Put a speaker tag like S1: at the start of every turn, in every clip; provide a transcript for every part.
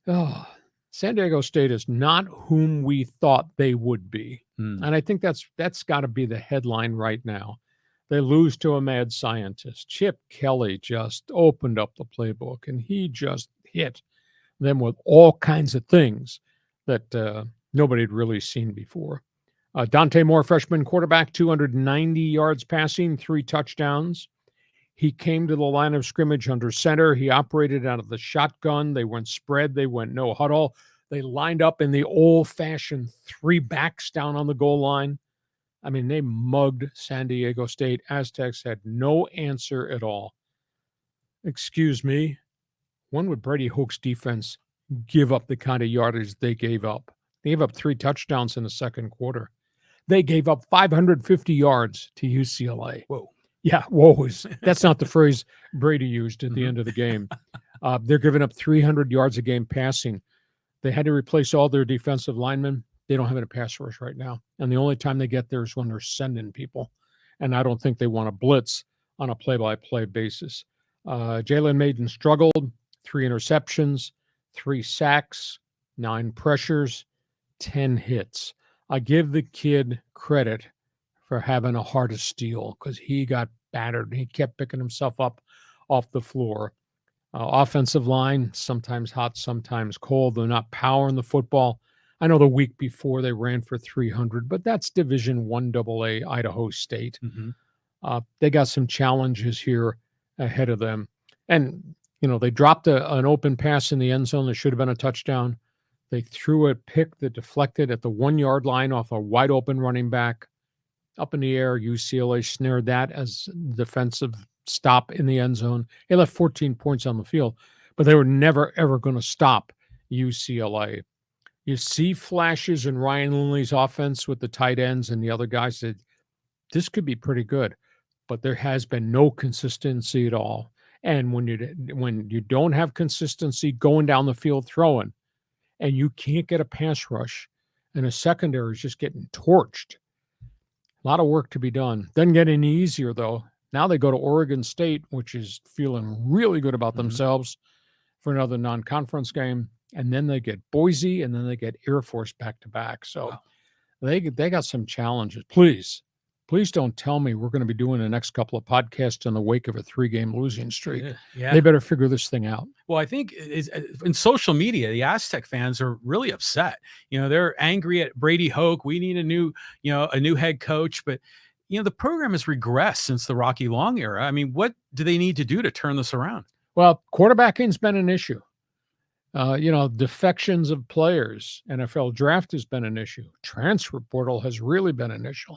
S1: Oh, San Diego State is not whom we thought they would be.
S2: Hmm.
S1: And I think that's got to be the headline right now. They lose to a mad scientist. Chip Kelly just opened up the playbook and he just hit them with all kinds of things that nobody had really seen before. Dante Moore, freshman quarterback, 290 yards passing, 3 touchdowns. He came to the line of scrimmage under center. He operated out of the shotgun. They went spread. They went no huddle. They lined up in the old-fashioned 3 backs down on the goal line. I mean, they mugged San Diego State. Aztecs had no answer at all. Excuse me, when would Brady Hoke's defense give up the kind of yardage they gave up? They gave up 3 touchdowns in the second quarter. They gave up 550 yards to UCLA.
S2: Whoa.
S1: Yeah, whoa. That's not the phrase Brady used at the end of the game. They're giving up 300 yards a game passing. They had to replace all their defensive linemen. They don't have any pass rush right now. And the only time they get there is when they're sending people. And I don't think they want to blitz on a play-by-play basis. Jalen Mayden struggled, 3 interceptions, 3 sacks, 9 pressures, 10 hits. I give the kid credit for having a heart of steel because he got battered. He kept picking himself up off the floor. Offensive line, sometimes hot, sometimes cold. They're not powering the football. I know the week before they ran for 300, but that's Division I AA Idaho State. They got some challenges here ahead of them. And, they dropped an open pass in the end zone that should have been a touchdown. They threw a pick that deflected at the 1-yard line off a wide open running back. Up in the air, UCLA snared that as defensive stop in the end zone. They left 14 points on the field, but they were never, ever going to stop UCLA. You see flashes in Ryan Lindley's offense with the tight ends and the other guys that this could be pretty good, but there has been no consistency at all. And when you don't have consistency going down the field throwing, and you can't get a pass rush, and a secondary is just getting torched, a lot of work to be done. Doesn't get any easier, though. Now they go to Oregon State, which is feeling really good about themselves for another non-conference game. And then they get Boise, and then they get Air Force back-to-back. So they got some challenges. Please don't tell me we're going to be doing the next couple of podcasts in the wake of a 3-game losing streak.
S2: Yeah.
S1: They better figure this thing out.
S2: Well, I think in social media, the Aztec fans are really upset. They're angry at Brady Hoke. We need a new head coach. But, the program has regressed since the Rocky Long era. I mean, what do they need to do to turn this around?
S1: Well, quarterbacking's been an issue. Defections of players. NFL draft has been an issue. Transfer portal has really been an issue.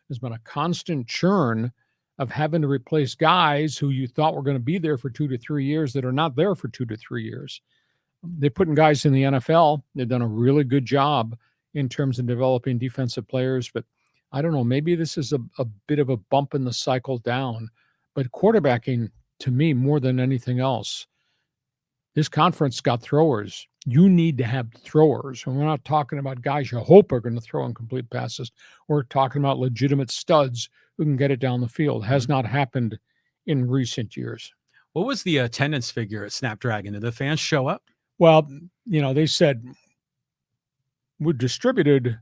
S1: There's been a constant churn of having to replace guys who you thought were going to be there for 2 to 3 years that are not there for 2 to 3 years. They're putting guys in the NFL. They've done a really good job in terms of developing defensive players, but I don't know, maybe this is a bit of a bump in the cycle down. But quarterbacking, to me, more than anything else, this conference got throwers. You need to have throwers. And we're not talking about guys you hope are going to throw incomplete passes. We're talking about legitimate studs who can get it down the field. Has not happened in recent years.
S2: What was the attendance figure at Snapdragon? Did the fans show up?
S1: Well, they said we distributed,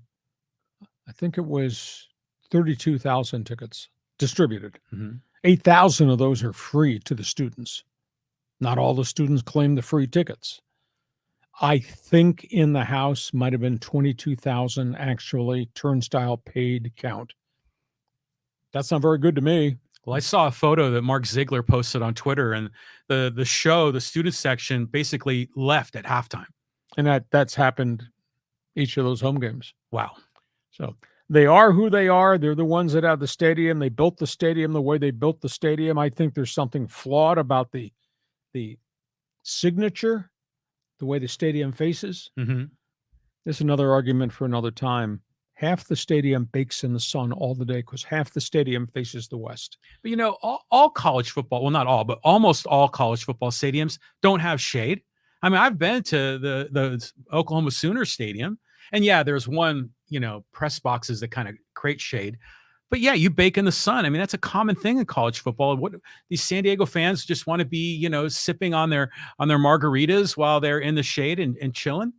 S1: I think it was 32,000 tickets distributed. 8,000 of those are free to the students. Not all the students claim the free tickets. I think in the house might have been 22,000 actually turnstile paid count. That's not very good to me.
S2: Well, I saw a photo that Mark Ziegler posted on Twitter, and the student section basically left at halftime.
S1: And that's happened each of those home games.
S2: Wow.
S1: So they are who they are. They're the ones that have the stadium. They built the stadium the way they built the stadium. I think there's something flawed about the signature, the way the stadium faces. There's another argument for another time. Half the stadium bakes in the sun all the day because half the stadium faces the west.
S2: But all college football, well, not all, but almost all college football stadiums don't have shade. I mean, I've been to the Oklahoma Sooner Stadium, and yeah, there's one, press boxes that kind of create shade. But yeah, you bake in the sun. I mean, that's a common thing in college football. What these San Diego fans just want to be, sipping on their margaritas while they're in the shade and chilling.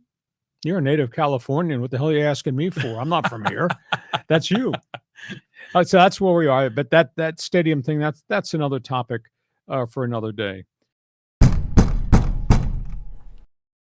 S1: You're a native Californian. What the hell are you asking me for? I'm not from here. That's you. So that's where we are. But that stadium thing, that's another topic for another day.